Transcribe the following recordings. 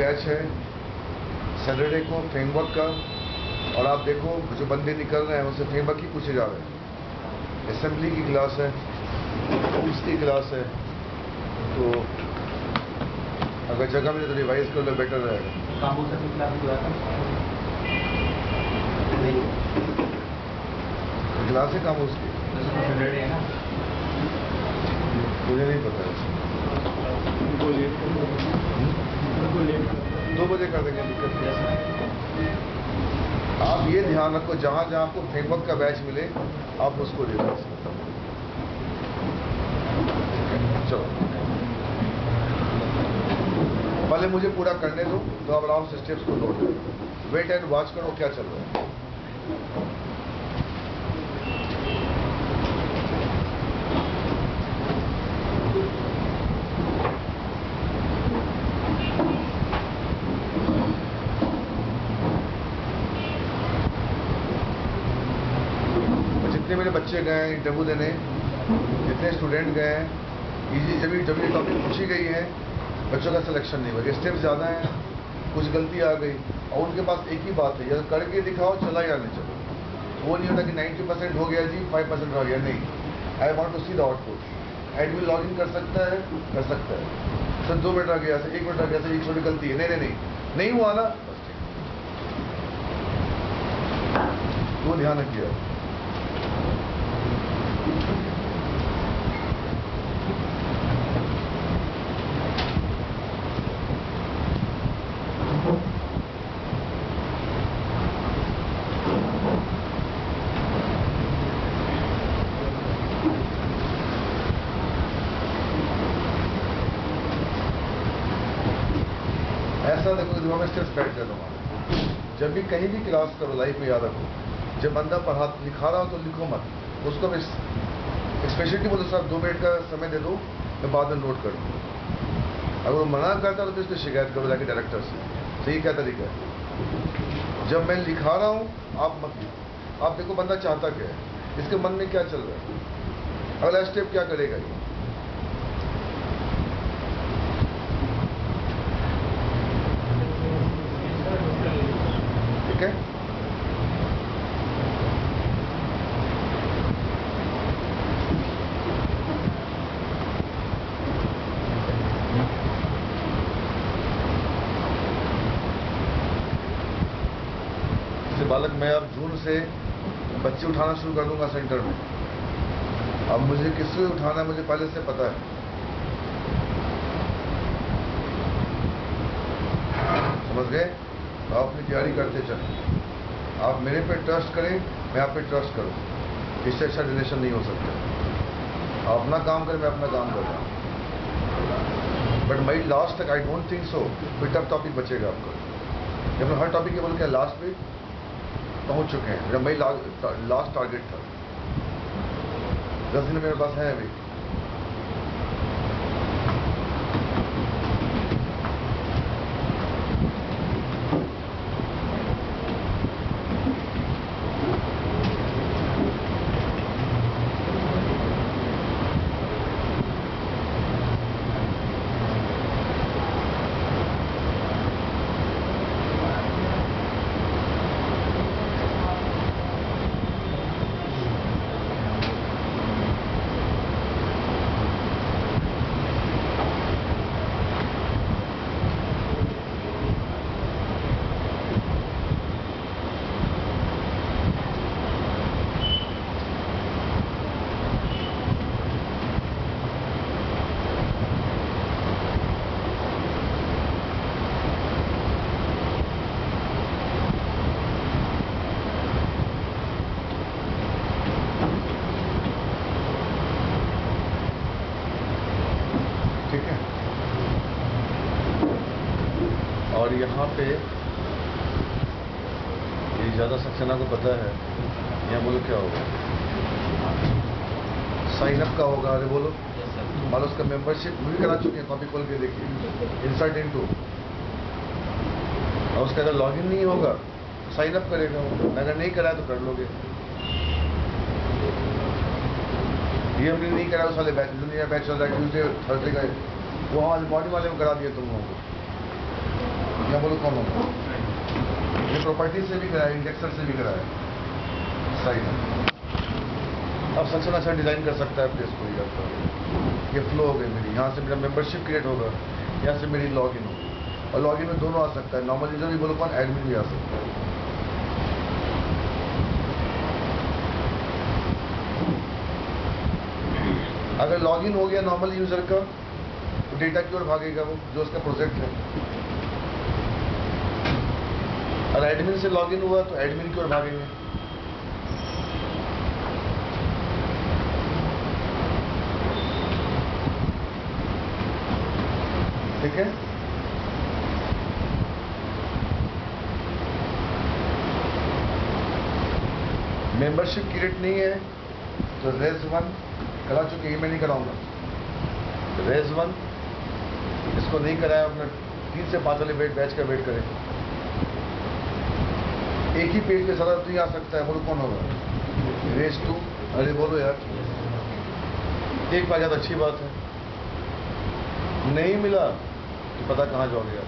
Batch है Saturday को framework का, और आप देखो जो बंदे निकल रहे हैं उनसे फ्रेमवर्क ही पूछे जा रहे हैं। असेंबली की क्लास है, टूल्स की क्लास है, तो अगर जगह मिले तो रिवाइज कर लो, बेटर रहेगा। क्लास है काम उसकी, मुझे नहीं पता है। 2 बजे कर देंगे, दिक्कत नहीं है। आप ये ध्यान रखो, जहाँ जहाँ आपको फ्रेमवर्क का बैच मिले आप उसको रिवाइज करो। चलो पहले मुझे पूरा करने दो, तो आप आराम से स्टेप्स को नोट करो, वेट एंड वॉच करो क्या चल रहा है। जितने मेरे बच्चे गए हैं इंटरव्यू देने, जितने स्टूडेंट गए हैं, इजी जब ये टॉपिक पूछी गई है, बच्चों का सिलेक्शन नहीं हुआ। स्टेप ज़्यादा हैं, कुछ गलती आ गई, और उनके पास एक ही बात है, या करके दिखाओ चला या नहीं चलो। वो नहीं होता कि 90% हो गया जी, 5% रह गया, नहीं। I want to see the output. Admin log in कर सकता है, सर 2 मिनट रह गया, 1 मिनट रह गया, एक छोटी गलती है, नहीं हुआ ना, बस ठीक, वो ध्यान रखिए। ऐसा देखो, जो मैं स्टेप्स बैठ कर दूँगा, जब भी कहीं भी क्लास करो लाइफ में याद रखो, जब बंदा पढ़ा लिखा रहा हो तो लिखो मत, उसको मैं स्पेशलिटी बोलो, सर 2 मिनट का समय दे दो, मैं बाद में नोट कर दूँ। अगर वो मना करता तो फिर उसको शिकायत करो जाके डायरेक्टर से, सही क्या तरीका है। जब मैं लिखा रहा हूँ आप मत लिखो, आप देखो बंदा चाहता क्या है, इसके मन में क्या चल रहा है, अगला स्टेप क्या करेगा ये। ठीक है, बालक मैं अब जून से बच्चे उठाना शुरू कर दूंगा सेंटर में। अब मुझे किससे उठाना है मुझे पहले से पता है, समझ गए। आप अपनी तैयारी करते चलें, आप मेरे पे ट्रस्ट करें, मैं आप पे ट्रस्ट करूं, इससे अच्छा रिलेशन नहीं हो सकता। आप अपना काम करें, मैं अपना काम कर रहा हूँ, बट मई लास्ट तक आई डोंट थिंक सो कोई टफ टॉपिक बचेगा आपका। जब मैं हर टॉपिक के बोल के लास्ट पे पहुंच चुके हैं, जब मई लास्ट टारगेट था, 10 दिन मेरे पास है अभी। और यहाँ पे ये ज़्यादा सक्सेना को पता है, यहाँ बोलो क्या होगा, साइन अप का होगा। अरे बोलो, मान लो उसका मेंबरशिप भी करा चुके हैं, कॉपी खोल के देखिए, इंसर्ट इनटू, और उसका अगर लॉगिन नहीं होगा साइन अप करेगा वो, अगर नहीं करा तो कर लोगे। ये हमने नहीं करा उस वाले बैच, बैच चल रहा है ट्यूजडे थर्सडे का, वो आज मॉर्निंग वाले में करा दिए तुम लोगों को। या बोलो कौन होगा? ये प्रॉपर्टी से भी कराया, इंडेक्सर से भी कराया, सही है। अब सबसे अच्छा डिज़ाइन कर सकता है प्लेस को। ये फ्लो हो गई मेरी, यहाँ से मेरा मेंबरशिप क्रिएट होगा, यहाँ से मेरी लॉगिन होगी, और लॉगिन में दोनों आ सकता है, नॉर्मल यूजर भी बोलो कौन, एडमिन भी आ सकता है। अगर लॉगिन हो गया नॉर्मल यूजर का तो डेटा की ओर भागेगा वो, जो उसका प्रोजेक्ट है। और एडमिन से लॉगिन हुआ तो एडमिन की ओर भागेंगे। ठीक है, मेंबरशिप क्रिएट नहीं है तो रेज 1 करा चुके, ये मैं नहीं कराऊंगा। रेज 1 इसको नहीं कराया, अपना 3 से 5 वाले बैच का वेट करें। एक ही पेज पे सारा तो ही आ सकता है, बोलो कौन होगा? रेज 2, अरे बोलो यार, एक बार ज़्यादा अच्छी बात है। नहीं मिला तो पता कहाँ जाओगे यार।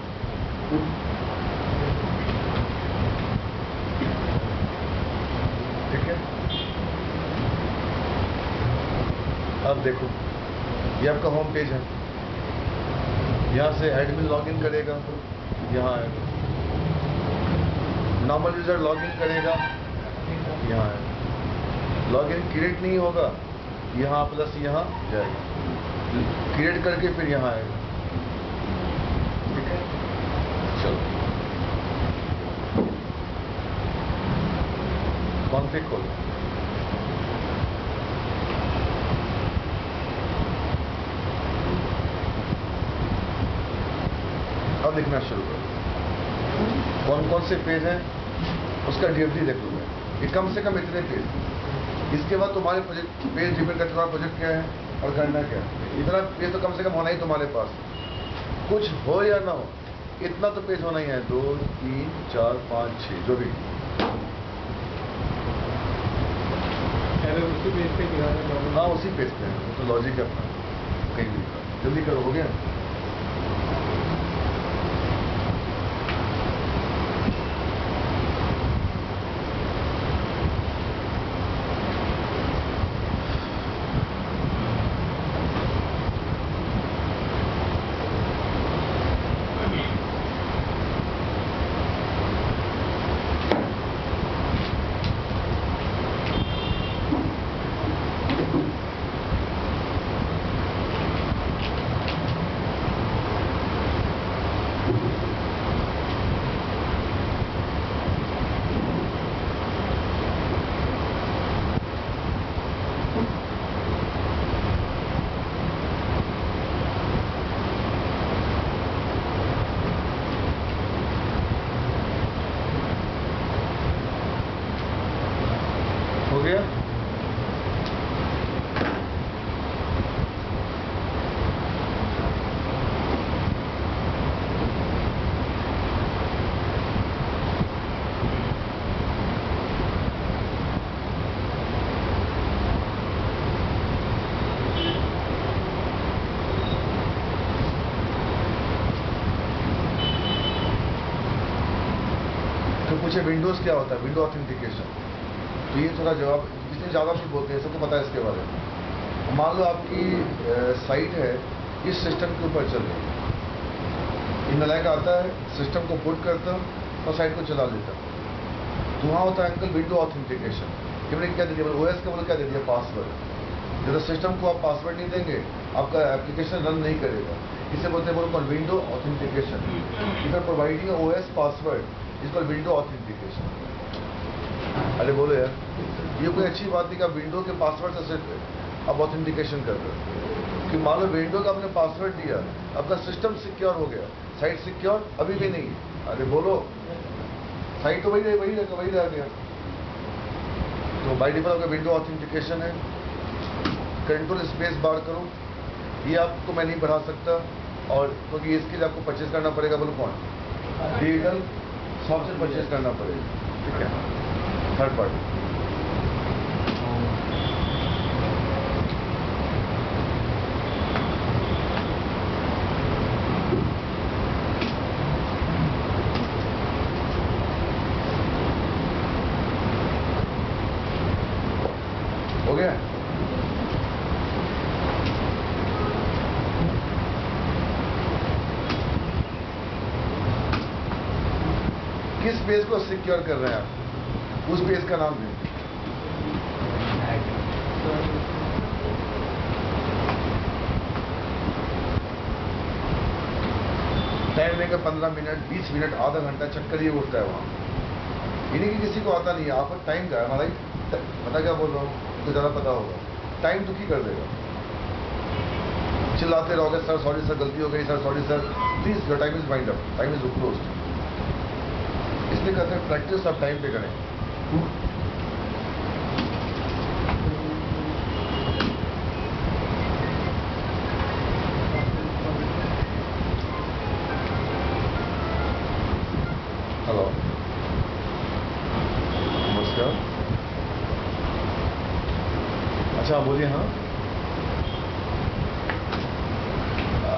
ठीक है, अब देखो ये आपका होम पेज है, यहाँ से एडमिन लॉगिन करेगा, यहाँ आएगा, नॉर्मल यूजर लॉगिन करेगा, यहाँ आएगा, लॉगिन क्रिएट नहीं होगा, यहाँ प्लस यहाँ जाएगा, क्रिएट करके फिर यहाँ आएगा। ठीक है, चलो कॉन्फ़िग खोलो। अब लिखना शुरू करो, कौन कौन से पेज हैं उसका DFD देख लो। ये कम से कम इतने पेज, इसके बाद तुम्हारे प्रोजेक्ट पेज डिपेंड करता है तुम्हारा प्रोजेक्ट क्या है और करना क्या है। इतना पेज तो कम से कम होना ही तुम्हारे पास, कुछ हो या ना हो इतना तो पेज होना ही है। 2 3 4 5 6 जो भी। उसी पेज पे हाँ उसी पेज पे है, वो तो लॉजिक है अपना, कहीं भी जल्दी करो। हो गया? हो गया? तो पूछे विंडोज क्या होता है? Window authentication. तो ये थोड़ा जवाब जिसने ज़्यादा भी बोलते हैं, सबको पता है इसके बारे में। मान लो आपकी साइट है इस सिस्टम के ऊपर चल रही है, इनलाइक आता है, सिस्टम को पुट करता और साइट को चला लेता। तो वहाँ होता है अंकल विंडो ऑथेंटिकेशन। कि मैंने क्या दे दिया, OS के बोलो क्या दे दिया, पासवर्ड। जब सिस्टम को आप पासवर्ड नहीं देंगे आपका एप्लीकेशन रन नहीं करेगा। इसे बोलते हैं बोलो कौन, विंडो ऑथेंटिकेशन। इधर प्रोवाइडिंग OS पासवर्ड इसको विंडो ऑथेंटिकेशन। अरे बोलो यार, ये कोई अच्छी बात नहीं कि आप विंडो के पासवर्ड से सिर्फ आप ऑथेंटिकेशन कर रहे हो। कि मान लो विंडो का आपने पासवर्ड दिया, आपका सिस्टम सिक्योर हो गया, साइट सिक्योर अभी भी नहीं। अरे बोलो, साइट तो वही रह गया। तो बाय डिफॉल्ट आपका विंडो ऑथेंटिकेशन है। कंट्रोल स्पेस बार करो, ये आपको मैं नहीं बढ़ा सकता, और क्योंकि इसके लिए आपको परचेज करना पड़ेगा। बोलो कौन, डिजिटल सॉफ्टवेयर परचेज करना पड़ेगा। ठीक है, थर्ड पार्टी। गया? किस पेज को सिक्योर कर रहे हैं आप? उस पेज का नाम दें। टाइम लेकर 15 मिनट, 20 मिनट, आधा घंटा, चक्कर ये उठता है वहाँ। यानी कि किसी को आता नहीं है। आप टाइम का है हमारा, पता क्या बोल रहा हूँ तो ज़्यादा पता होगा। टाइम दुखी कर देगा। चिल्लाते रहोगे, सर सॉरी सर, गलती हो गई sir, sorry sir, please your time is wind up, time is closed. इसलिए कहते हैं प्रैक्टिस आप टाइम पे करें। हेलो, नमस्कार। अच्छा बोलिए। हाँ,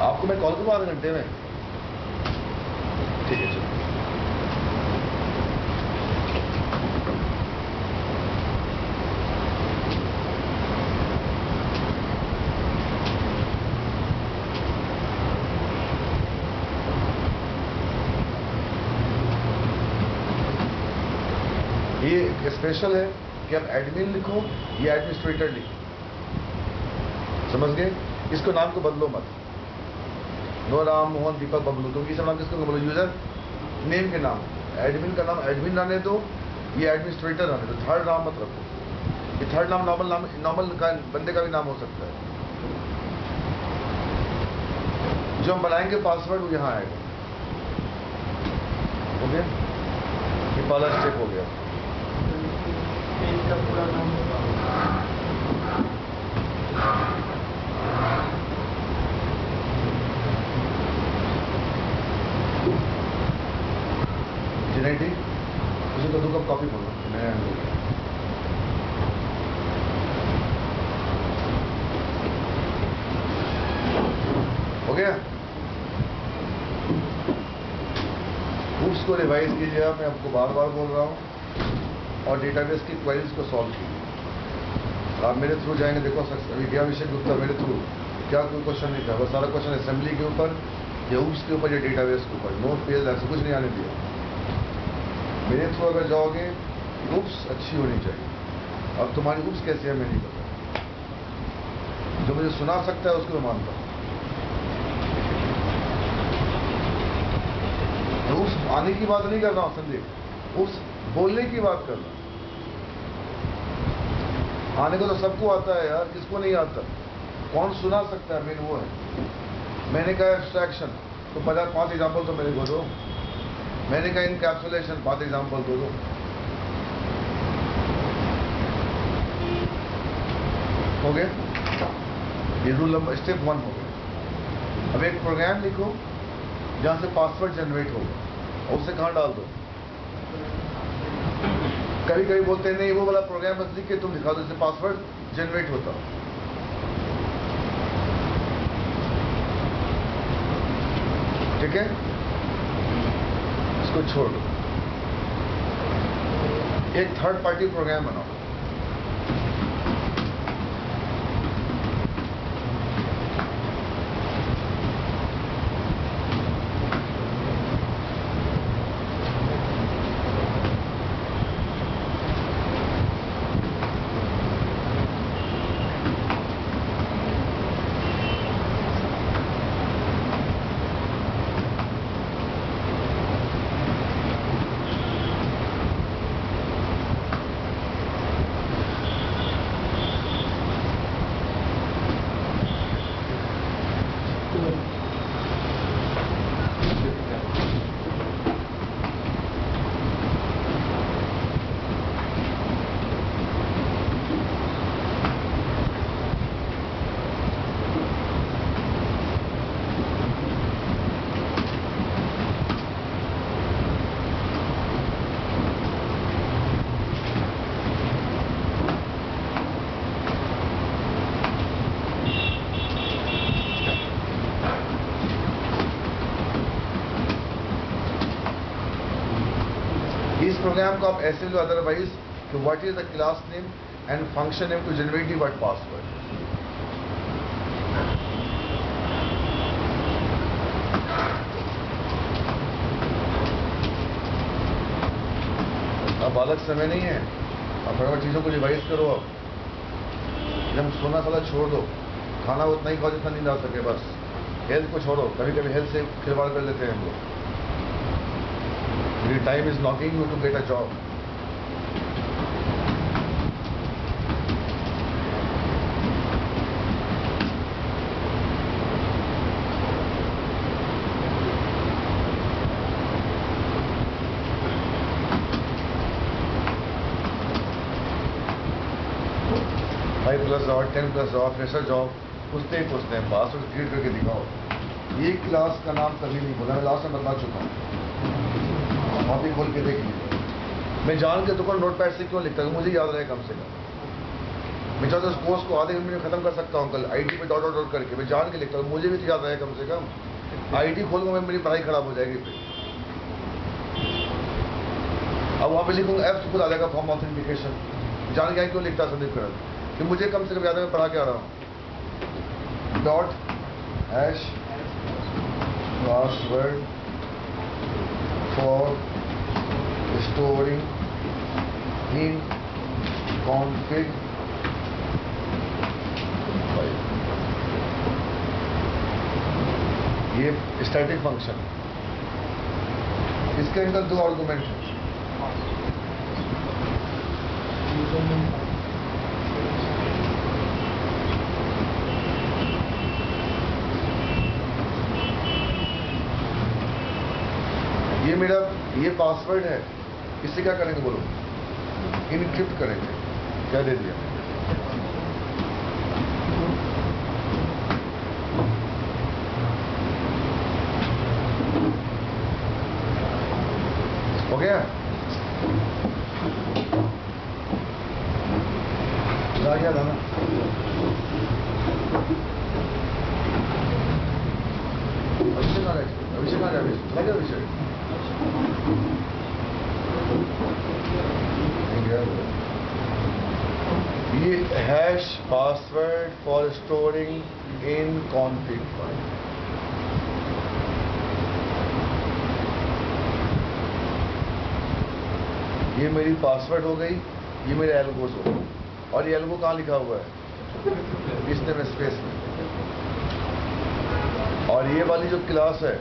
आपको मैं कॉल करूँ आधे घंटे में? ठीक है, चलो। ये स्पेशल है कि आप एडमिन लिखो या एडमिनिस्ट्रेटर लिखो, समझ गए? इसको नाम को बदलो मत। नो राम मोहन दीपक बबलू, तो सब नाम किसको बोलो? यूजर नेम के नाम। एडमिन का नाम एडमिन रहने दो, ये एडमिनिस्ट्रेटर रहने दो। थर्ड नाम मत रखो। ये थर्ड नाम नॉर्मल का बंदे का भी नाम हो सकता है। जो हम बनाएंगे पासवर्ड वो यहाँ आएगा। ओके, ये पहला स्टेप हो गया। पूरा नाम नहीं ठीक, उसे तो 2 कप कॉफी बोलो। मैं हो गया। ग्रुप्स को रिवाइज कीजिएगा, मैं आपको बार बार बोल रहा हूँ, और डेटाबेस की क्वेरीज को सॉल्व कीजिए। आप मेरे थ्रू जाएंगे, देखो विद्या विषय गुप्ता मेरे थ्रू क्या कोई क्वेश्चन नहीं था, बस सारा क्वेश्चन असेंबली के ऊपर या ऊप्स के ऊपर या डेटाबेस के ऊपर, नोट पेज ऐसे कुछ नहीं आने दिया। मेरे थ्रू अगर जाओगे, ऊप्स अच्छी होनी चाहिए। अब तुम्हारी ऊप्स कैसे है मैं नहीं पता, जो मुझे सुना सकता है उसको मैं मानता हूँ। ऊप्स आने की बात नहीं कर रहा हूँ संदीप, ऊप्स बोलने की बात कर रहा हूँ। आने को तो सबको आता है यार, किसको नहीं आता? कौन सुना सकता है, मेन वो है। मैंने कहा एब्स्ट्रैक्शन, तो 5 एग्जाम्पल तो मेरे को दो। मैंने कहा इनकैप्सुलेशन, 5 एग्जाम्पल दो। हो गए? ये रूल नंबर स्टेप 1 हो गया। अब एक प्रोग्राम लिखो जहां से पासवर्ड जनरेट होगा, और उसे कहां डाल दो? कभी कभी बोलते हैं नहीं वो वाला प्रोग्राम बस लिख के तुम दिखा दो, इससे पासवर्ड जनरेट होता। ठीक है, इसको छोड़ दो, एक थर्ड पार्टी प्रोग्राम बनाओ। इस प्रोग्राम को आप ऐसे लो अदरवाइज कि what is the class name and function name to generate the word password. अब अलग समय नहीं है, अब फटाफट चीज़ों को रिवाइज करो। अब एकदम सोना साला छोड़ दो, खाना उतना ही खाओ जितना नींद आ सके बस। हेल्थ को छोड़ो, कभी कभी हेल्थ से खिलवाड़ कर लेते हैं हम लोग। Time is knocking you to get a job. Five plus job, 10 plus job, fresher job, पूछते हैं पासवर्ड क्रिएट करके दिखाओ। ये क्लास का नाम कभी नहीं बोला, मैं लास्ट में बता चुका हूँ, कॉपी खोल के देख लीजिए। मैं जान के दुकान नोट पैड से क्यों लिखता हूँ, मुझे याद रहे कम से कम। मैं चाहता हूँ उस कोर्स को आधे घंटे में खत्म कर सकता हूँ कल, आईटी पे डॉट डॉट डॉट करके। मैं जान के लिखता हूँ, मुझे भी तो याद रहे कम से कम। आईटी खोलूंगा मैं, मेरी पढ़ाई खराब हो जाएगी फिर। अब वहाँ पे लिखूंगा ऐप खुद आ जाएगा, फॉर्म ऑथेंटिकेशन। जान के क्यों लिखता संदीप करण कि मुझे कम से कम याद है मैं पढ़ा के आ रहा हूँ। Dot hash password for storing in config file. ये स्टैटिक फंक्शन, इसके अंदर दो आर्गुमेंट हैं। ये पासवर्ड है, इससे क्या करेंगे बोलो? इनक्रिप्ट करेंगे। क्या दे दिया? हो गया? जा गया था ना? अभिषेक आ रहा है, अभिषेक ये hash password for storing in config file. ये मेरी पासवर्ड हो गई, ये मेरे एल्गोस हो गए। और ये एल्गो कहाँ लिखा हुआ है? इसने में स्पेस में। और ये वाली जो क्लास है,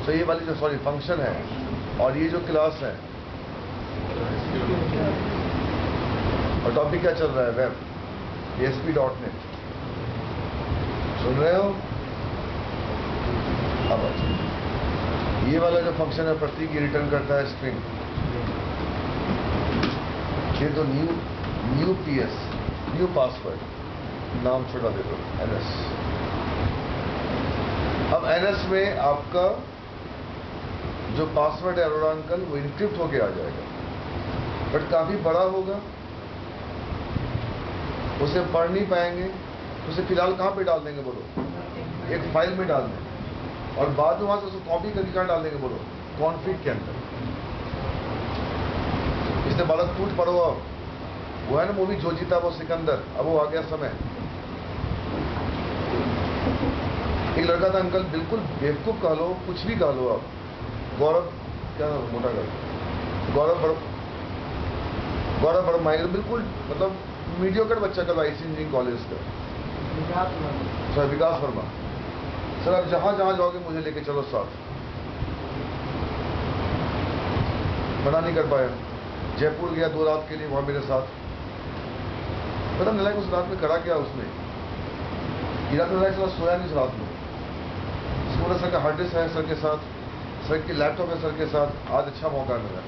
तो ये वाली जो फंक्शन है, और ये जो क्लास है, और टॉपिक क्या चल रहा है? Web ASP.NET। सुन रहे हो? अब ये वाला जो फंक्शन है प्रतीक रिटर्न करता है स्ट्रिंग। ये तो न्यू PS, न्यू पासवर्ड, नाम छोटा दे दो NS। अब NS में आपका जो पासवर्ड है अरोड़ा अंकल, वो इनक्रिप्ट होके आ जाएगा, बट काफी बड़ा होगा, उसे पढ़ नहीं पाएंगे। तो उसे फिलहाल कहाँ पे डाल देंगे बोलो? एक फाइल में डाल देंगे, और बाद में वहां से उसको कॉपी करके कहाँ डाल देंगे बोलो? कॉन्फिग के अंदर। इससे बालक टूट पड़ो। अब वो है ना मूवी जो जीता वो सिकंदर, अब वो आ गया समय। एक लड़का था अंकल, बिल्कुल बेवकूफ कह लो, कुछ भी कह लो आप, गौरव, क्या मोटा कर, गौरव माइनर, बिल्कुल मतलब मीडियोकर बच्चा कर, IC इंजीनियरिंग कॉलेज का, सर विकास वर्मा। सर आप जहां जहां जाओगे मुझे लेके चलो साथ। मना नहीं कर पाया। जयपुर गया 2 रात के लिए, वहां मेरे साथ। पता नहीं उस रात में करा क्या उसने। रात में सोया नहीं उस रात में। पूरा सर का हार्ड डिस्क है सर के साथ, सर की लैपटॉप है सर के साथ। आज अच्छा मौका मिला,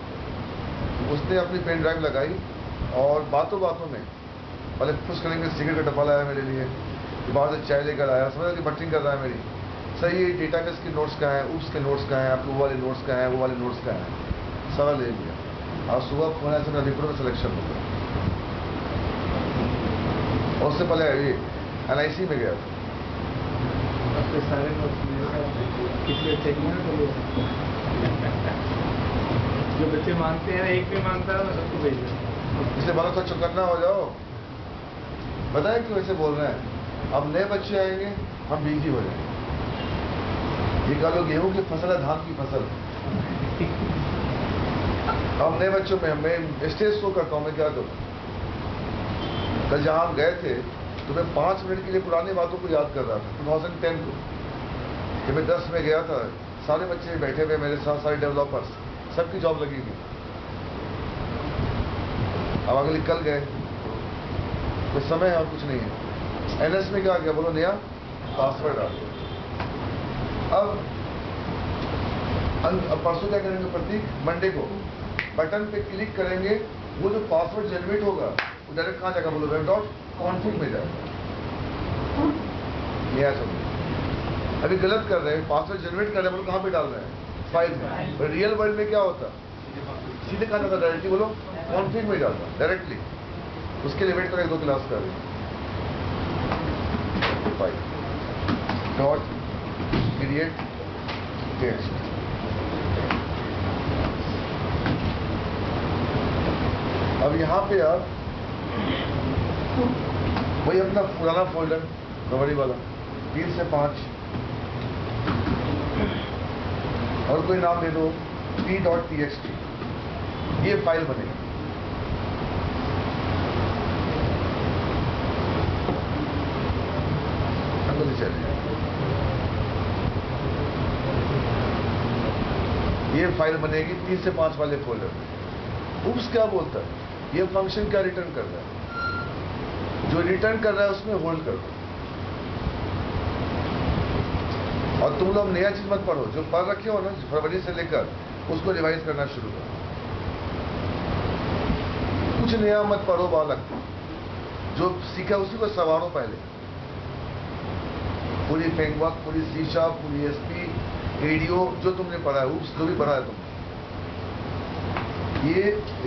उसने अपनी पेन ड्राइव लगाई और बातों बातों में पहले खुश करेंगे, सिगरेट का डब्बा लाया मेरे लिए, बाहर से चाय लेकर आया, समझ कि बटिंग कर रहा है मेरी। सर ये डेटाबेस के नोट्स का है, उप्स के नोट्स का है, आपके वो वाले नोट्स का है, वो वाले नोट्स का है, सारा ले लिया। आज सुबह फोन आया, मेरा विप्रो में सिलेक्शन हो गया। और उससे पहले ये LIC में गया था। सारे जो बच्चे मांगते हैं, एक भी मांगता है मैं सबको भेज देता हूँ। इसलिए बोला तो चौकन्ना हो जाओ। बताए क्यों ऐसे बोल रहे हैं? अब नए बच्चे आएंगे, हम बिजी हो जाएंगे। ये कह लो गेहूं की फसल है, धान की फसल। अब नए बच्चों में मैं स्टेज शो करता हूँ, मैं क्या करूँ? कल जहाँ हम गए थे तो मैं 5 मिनट के लिए पुरानी बातों को याद कर रहा था 2010 को, कि मैं 10 में गया था। सारे बच्चे बैठे हुए मेरे साथ, सारे डेवलपर्स, सबकी जॉब लगी हुई। अब अगले कल गए, कुछ समय है और कुछ नहीं है। एनएस में क्या गया बोलो? नया पासवर्ड आ गया। अब परसों क्या करेंगे? प्रतीक मंडे को बटन पे क्लिक करेंगे, वो जो पासवर्ड जनरेट होगा वो डायरेक्ट कहाँ जाएगा बोलो? web.config में जाएगा। नया समझो, अभी गलत कर रहे हैं, पासवर्ड जनरेट कर रहे हैं, बोलो कहाँ पे डाल रहे हैं? फाइल में। पर रियल वर्ल्ड में क्या होता? सीधे कहाँ जाता? डायरेक्टली बोलो कॉन्फिग में डालता डायरेक्टली। उसके लिए वेट करें 2 क्लास का फाइल डॉट क्रिएट टेक्स्ट। अब यहाँ पे आप वही अपना पुराना फोल्डर मेमोरी वाला 3 से 5 और कोई नाम दे दो p.txt, ये फाइल बनेगी। ये फाइल बनेगी 3 से 5 वाले फोल्डर में। उप्स क्या बोलता है? ये फंक्शन क्या रिटर्न कर रहा है? जो रिटर्न कर रहा है उसमें होल्ड कर दो। और तुम लोग नया चीज मत पढ़ो, जो पढ़ रखे हो ना फरवरी से लेकर, उसको रिवाइज करना शुरू करो। कुछ नया मत पढ़ो बालक, जो सीखा उसी को सवारो पहले। पूरी फ्रेमवर्क, पूरी सी#, पूरी एसपी, एडीओ जो तुमने पढ़ा है, जो भी पढ़ा है तुमने। ये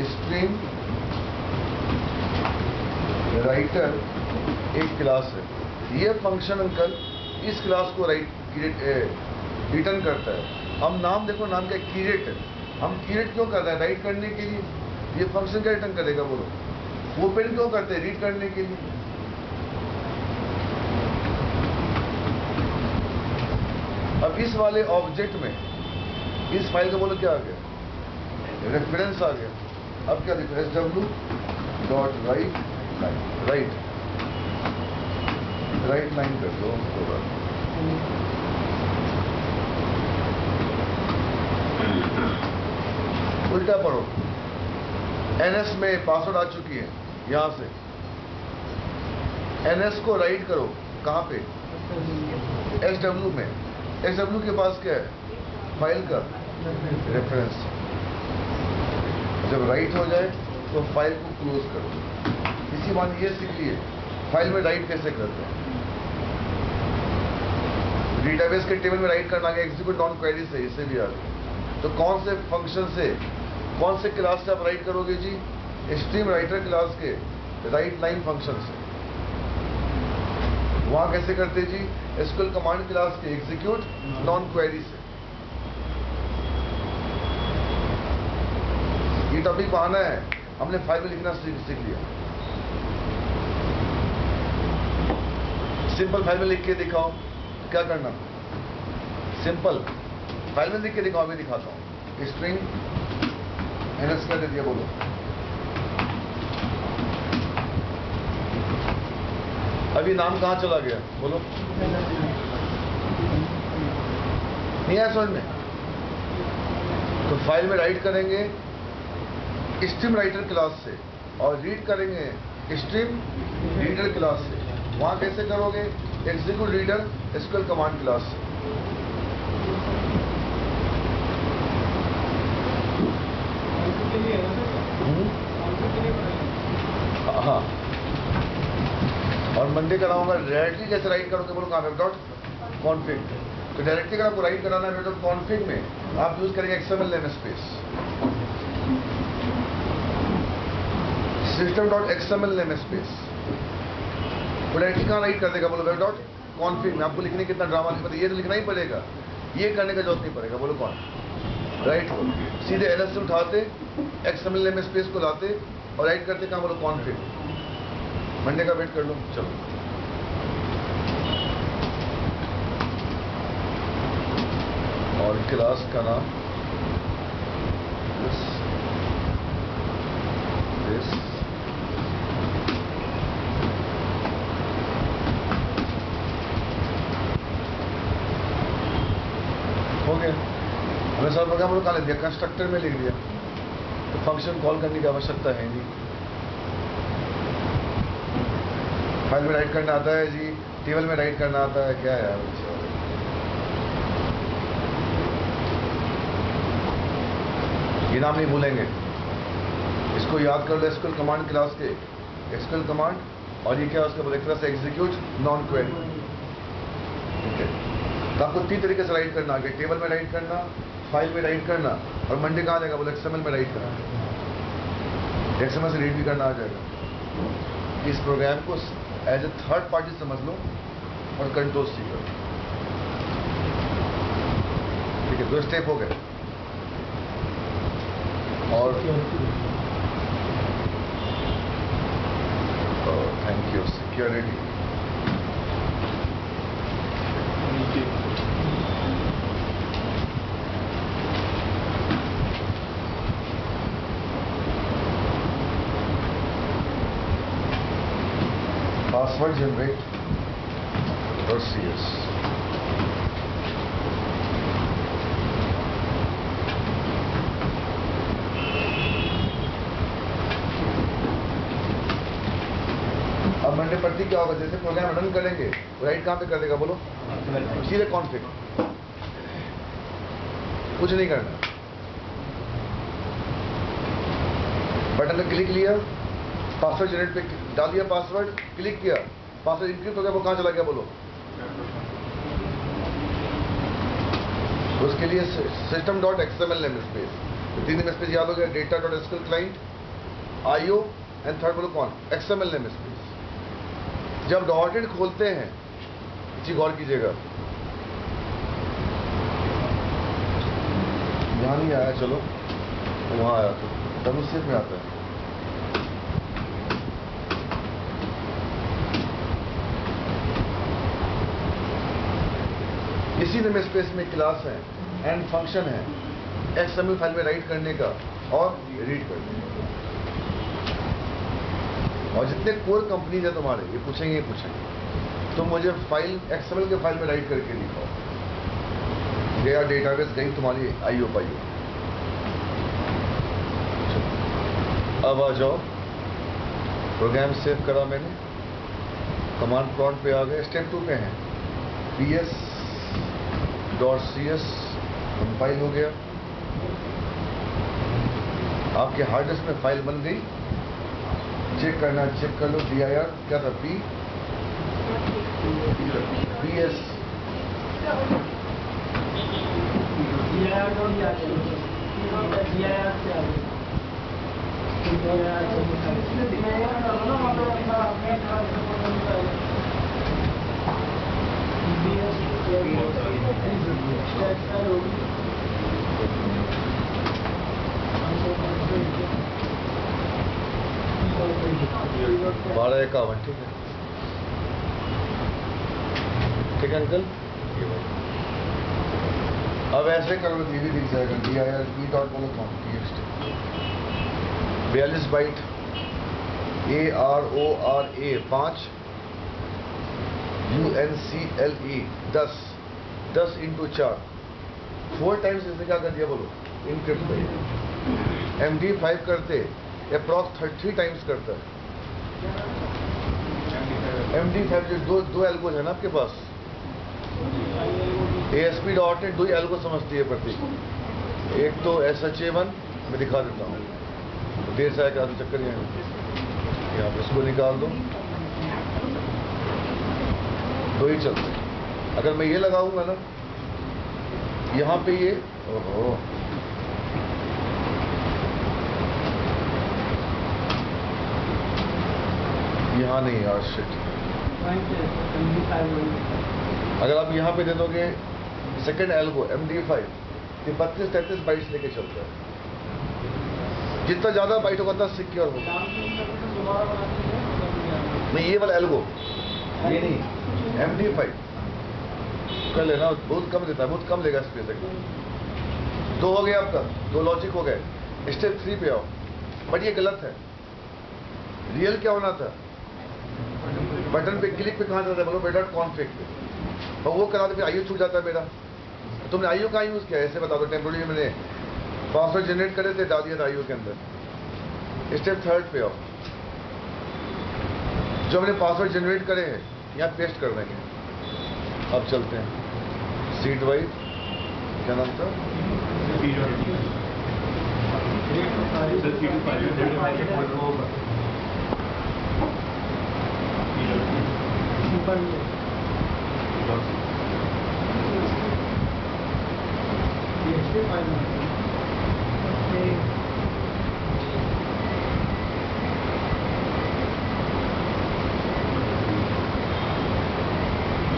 स्ट्रीम राइटर एक क्लास है। ये फंक्शन अंकल इस क्लास को रिटर्न करता है। हम नाम देखो, नाम क्या? क्रिएट है। हम क्रिएट क्यों कर रहे हैं? राइट करने के लिए। ये फंक्शन क्या रिटर्न करेगा बोलो? ओपन क्यों करते हैं? रीड करने के लिए। अब इस वाले ऑब्जेक्ट में इस फाइल का बोलो क्या आ गया? रेफरेंस आ गया। अब क्या देखो? sw.write राइट लाइन कर दो होगा। उल्टा पढ़ो। एनएस में पासवर्ड आ चुकी है, यहां से एनएस को राइट करो। कहां पे? एसडब्ल्यू में। एसडब्ल्यू के पास क्या है? फाइल का रेफरेंस। जब राइट हो जाए तो फाइल को क्लोज करो। इसी बात ये सीख लिए फाइल में राइट कैसे करते हैं। डेटाबेस के टेबल में राइट करना, एग्जीक्यूट नॉन क्वेरी से, इसे भी आ गया। तो कौन से फंक्शन से, कौन से क्लास से आप राइट करोगे जी? स्ट्रीम राइटर क्लास के राइट लाइन फंक्शन से। वहां कैसे करते जी? एसक्यूएल कमांड क्लास के एग्जीक्यूट नॉन क्वेरी से। ये टॉपिक आना है, हमने फाइल में लिखना सीख लिया। सिंपल फाइल में लिख के दिखाओ, क्या करना? सिंपल फाइल में लिख के दिखाओ। अभी दिखाता हूँ। स्ट्रिंग एनएस क्या दे दिया बोलो? अभी नाम कहाँ चला गया बोलो? नहीं आया समझ में? तो फाइल में राइट करेंगे स्ट्रीम राइटर क्लास से और रीड करेंगे स्ट्रीम रीडर क्लास से। वहां कैसे करोगे? Execute reader SQL command class से। हाँ, और मंडे कराऊंगा डायरेक्टली कैसे राइट करोगे बोलो? कहाँ? web.config। तो डायरेक्टली अगर आपको राइट कराना है web.config में, आप यूज करेंगे XML नेमस्पेस। system.xml namespace. वो डायरेक्टली कहाँ राइट कर देगा बोलो? web.config में। आपको लिखने कितना ड्रामा लिखा, ये तो लिखना ही पड़ेगा, ये करने का जरूरत नहीं पड़ेगा। बोलो कौन? राइट हो सीधे एनएस से उठाते, XML नेमस्पेस को लाते, और राइट करते कहाँ बोलो कॉन्फिग। मंडे का वेट कर लो। चलो और क्लास का नाम दिस हो गया। हमने सारा प्रोग्राम कहाँ लिख दिया, कंस्ट्रक्टर में लिख दिया, तो फंक्शन कॉल करने की आवश्यकता है नहीं। फाइल में राइट करना आता है जी, टेबल में राइट करना आता है, क्या है यार। ये नाम नहीं भूलेंगे, इसको याद कर लो। एसक्यूएल कमांड क्लास के एसक्यूएल कमांड, और ये क्या उसका एक तरह से एग्जीक्यूट नॉन क्वेरी। ठीक है, तो आपको 3 तरीके से राइट करना आगे, टेबल में राइट करना, फाइल में राइट करना, और मंडे कहाँ जाएगा बोले एक्सएमएल में राइट करना। एक्सएमएल से रीड भी करना आ जाएगा। इस प्रोग्राम को एज ए थर्ड पार्टी समझ लो और कंट्रोल सीखो। ठीक है, 2 स्टेप हो गए। और thank you security. Password generate or CS. अब मंडे पढ़ती क्या होगा, जैसे प्रोग्राम रन करेंगे राइट कहाँ पे कर देगा बोलो, सीधे कॉन्फिग, कुछ नहीं करना। बटन पे क्लिक लिया, पासवर्ड जनरेट पे डाल दिया, पासवर्ड क्लिक किया, पासवर्ड इंक्रिप्ट हो गया, वो कहाँ चला गया बोलो। तो उसके लिए system.xml नेमस्पेस, 3 नेमस्पेस याद हो गया, data.sql client, IO and third बोलो कौन, XML नेमस्पेस। जब डॉटेड खोलते हैं, जी गौर कीजिएगा, यहाँ नहीं आया, चलो वहाँ आया, तो डबल में आता है। इसी नेमस्पेस में क्लास है एंड फंक्शन है, XML फाइल में राइट करने का और रीड करने का। और जितने कोर कंपनीज है तुम्हारे, ये पूछेंगे तुम मुझे फाइल XML के फाइल में राइट करके दिखाओ, गया डेटाबेस गई तुम्हारी IO पाइयो। अब आ जाओ, प्रोग्राम सेव करा मैंने, कमांड प्रॉम्प्ट पे आ गए, स्टेप 2 पे हैं, ps.cs कंपाइल हो गया। आपके हार्ड डिस्क में फाइल बन गई, चेक करना, चेक कर लो। dir क्या था, ps बारह 51, ठीक है, ठीक है अंकल। अब ऐसे करो, ये भी दिख जाएगा, dir.txt 42 byte, ARORA 5 UNCLE 10 into 4 4 times इसने क्या कर दिया बोलो, इनक्रिप्ट कर दिया। MD5 करते अप्रॉक्स 30 टाइम्स करता है। MD5 जो दो एल्गोज है ना आपके पास, ASP.NET 2 एल्गो समझती है प्रतीक, एक तो SHA1 मैं दिखा देता हूँ, देर से आया चक्कर यहाँ पे, इसको निकाल दो, 2 ही चलते हैं। अगर मैं ये लगाऊंगा ना यहाँ पे, ये ओहो यहाँ नहीं यार, शिट। अगर आप यहाँ पे दे दोगे सेकंड एल्गो MD5, ये 32-33 बाइट्स लेके चलता है। जितना ज़्यादा बाइट होगा उतना सिक्योर होगा। नहीं, ये वाला एल्गो, ये नहीं, MD5 कर लेना, बहुत कम देता है, बहुत कम लेगा स्पेस एकदम। 2 हो गया आपका, 2 लॉजिक हो गए। स्टेप 3 पे आओ। बट ये गलत है। रियल क्या होना था, बटन पे क्लिक पे कहाँ जाता है, बोलो बेटा कॉन्फिग पे, और वो करा तो फिर आईओ छूट जाता है मेरा। तुमने आईओ कहाँ यूज़ किया, ऐसे बता दो। टेम्पोररी मैंने पासवर्ड जनरेट करे थे, डाल दिया था आईओ के अंदर। स्टेप 3 पे आओ। जो हमने पासवर्ड जनरेट करे हैं यहाँ पेस्ट कर देंगे। अब चलते हैं सीट वाइज, क्या नाम था,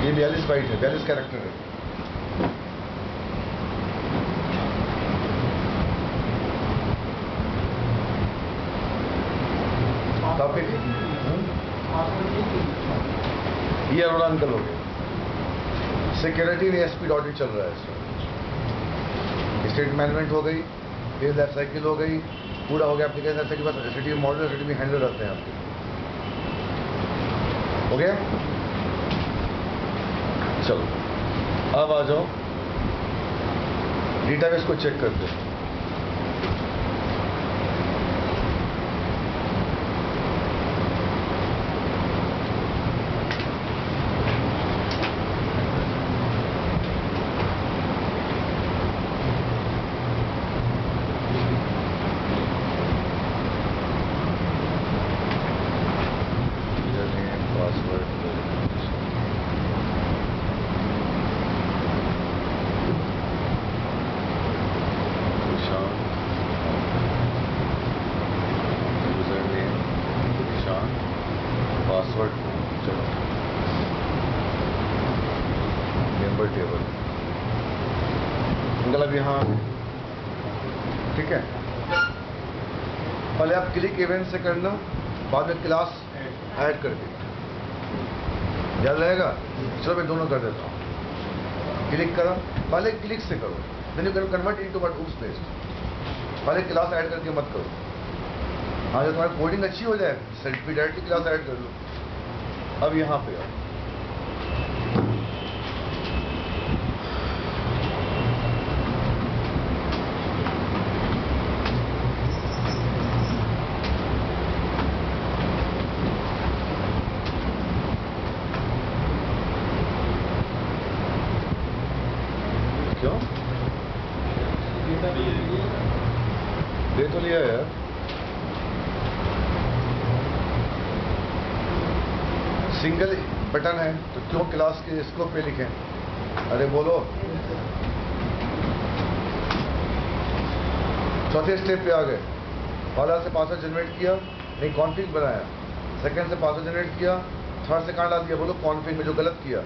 ये 42 बाइट है, 42 कैरेक्टर है। टॉपिक ये अरोड़ा अंकल हो गए। सिक्योरिटी इन ASP.NET चल रहा है इसमें। स्टेट मैनेजमेंट हो गई, फिर लाइफ साइकिल हो गई, पूरा हो गया एप्लीकेशन। ऐसे के बाद एसटीटी मॉडल, एसटीटी हैंडल रहते हैं आपके। हो गया, चलो अब आ जाओ डेटाबेस को चेक करते हैं। टेबल मतलब यहाँ, ठीक है। पहले आप क्लिक इवेंट से करना, बाद में क्लास ऐड करके, याद रहेगा। चलो मैं दोनों कर देता हूँ। क्लिक करो, पहले क्लिक से करो, then you can convert into what उस पेस्ट। पहले क्लास ऐड करके मत करो। हाँ, जब तुम्हारी कोडिंग अच्छी हो जाए फिर डायरेक्टली क्लास ऐड कर लो। अब यहाँ पे आओ, क्यों दे तो लिया यार। सिंगल बटन है तो क्यों क्लास के स्कोप पे लिखें? अरे बोलो। चौथे स्टेप पे आ गए। पहला से पासवर्ड जनरेट किया, नहीं कॉन्फिग बनाया। सेकंड से पासवर्ड जनरेट किया, थर्ड से कहाँ डाल दिया, बोलो कॉन्फिग में। जो गलत किया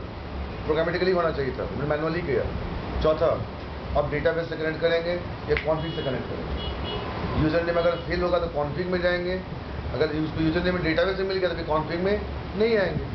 प्रोग्रामेटिकली होना चाहिए था, मैंने मैनुअली किया। चौथा, अब डेटाबेस से कनेक्ट करेंगे या कॉन्फिग से कनेक्ट करेंगे। यूजर नेम अगर फेल होगा तो कॉन्फिग में जाएंगे, अगर यूजर नेम डेटाबेस से मिल गया तो फिर कॉन्फिग में नहीं आएंगे।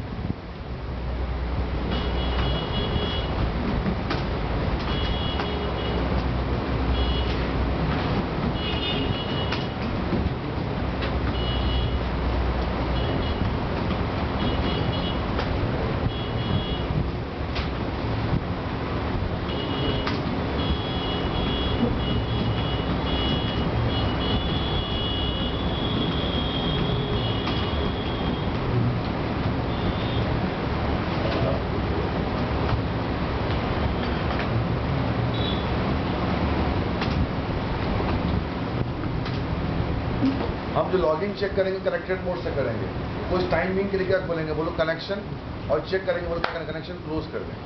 हम जो लॉगिंग चेक करेंगे कनेक्टेड मोड से करेंगे। कुछ टाइम बिंग के लिए क्या बोलेंगे, बोलो कनेक्शन, और चेक करेंगे, बोलो कनेक्शन क्लोज कर दें।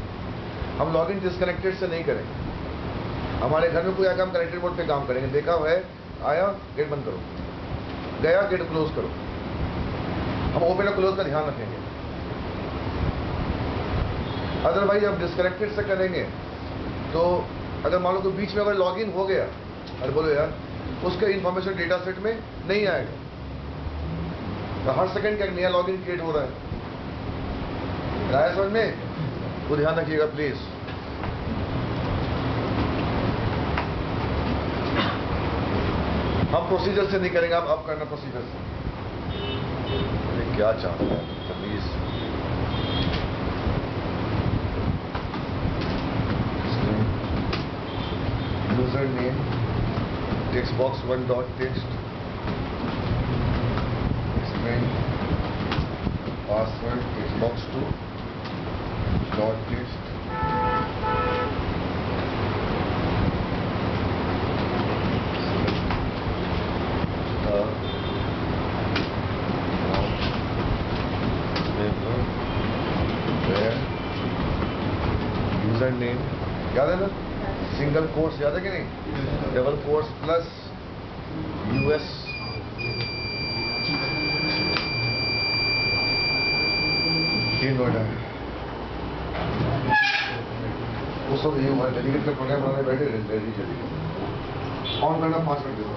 हम लॉगिंग डिसकनेक्टेड से नहीं करेंगे। हमारे घर में कोई आकर हम कनेक्टेड मोड पे काम करेंगे। देखा हुआ है, आया गेट बंद करो, गया गेट क्लोज करो। हम ओपन और क्लोज का ध्यान रखेंगे। अदरवाइज हम डिसकनेक्टेड से करेंगे तो अगर मान लो कोई बीच में अगर लॉगिन हो गया, अरे बोलो यार उसका इंफॉर्मेशन डेटा सेट में नहीं आएगा। तो हर सेकंड का एक नया लॉगिन क्रिएट हो रहा है। आया समझ में? वो ध्यान रखिएगा प्लीज। हम प्रोसीजर से नहीं करेंगे, आप करना प्रोसीजर से। अरे क्या चाहते हैं please. User name text box 1 dot text, password text box 2 dot text, user name याद है ना? सिंगल कोर्स याद है कि नहीं? डबल कोर्स प्लस यूएस, ये नोएडा है। उस वक्त ये हमारे डेलीगेट का प्रोग्राम बनाने बैठे, रेडी चलिए ऑन करना 5 मिनट दे दो।